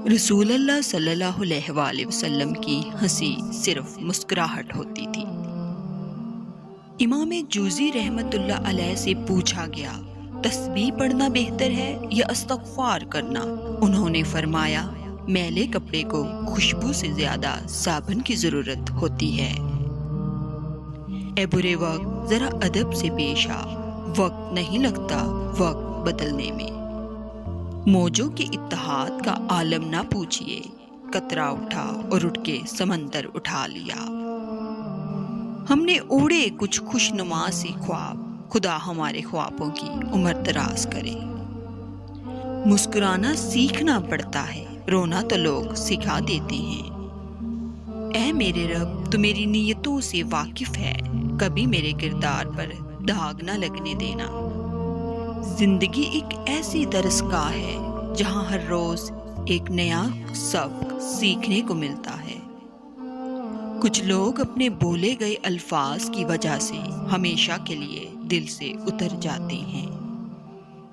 رسول اللہ صلی اللہ علیہ وآلہ وسلم کی ہنسی صرف مسکراہٹ ہوتی تھی۔ امام جوزی رحمت اللہ علیہ سے پوچھا گیا، تسبیح پڑھنا بہتر ہے یا استغفار کرنا؟ انہوں نے فرمایا، میلے کپڑے کو خوشبو سے زیادہ صابن کی ضرورت ہوتی ہے۔ اے برے وقت، ذرا ادب سے پیش آ، وقت نہیں لگتا وقت بدلنے میں۔ موجوں کے اتحاد کا عالم نہ پوچھئے، قطرہ اٹھا اور اٹھ کے سمندر اٹھا لیا۔ ہم نے اوڑے کچھ خوشنما سی خواب، خدا ہمارے خوابوں کی عمر دراز کرے۔ مسکرانا سیکھنا پڑتا ہے، رونا تو لوگ سکھا دیتے ہیں۔ اے میرے رب، تو میری نیتوں سے واقف ہے، کبھی میرے کردار پر داغ نہ لگنے دینا۔ زندگی ایک ایسی درسگاہ ہے جہاں ہر روز ایک نیا سبق سیکھنے کو ملتا ہے۔ کچھ لوگ اپنے بولے گئے الفاظ کی وجہ سے ہمیشہ کے لیے دل سے اتر جاتے ہیں۔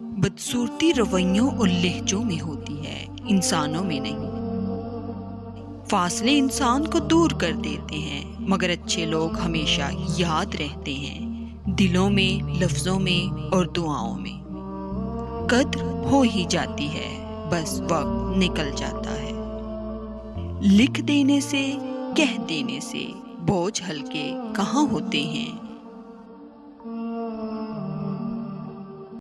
بدصورتی رویوں اور لہجوں میں ہوتی ہے، انسانوں میں نہیں۔ فاصلے انسان کو دور کر دیتے ہیں، مگر اچھے لوگ ہمیشہ یاد رہتے ہیں، دلوں میں، لفظوں میں اور دعاؤں میں۔ قدر ہو ہی جاتی ہے، بس وقت نکل جاتا ہے۔ لکھ دینے سے، کہہ دینے سے بوجھ ہلکے کہاں ہوتے ہیں۔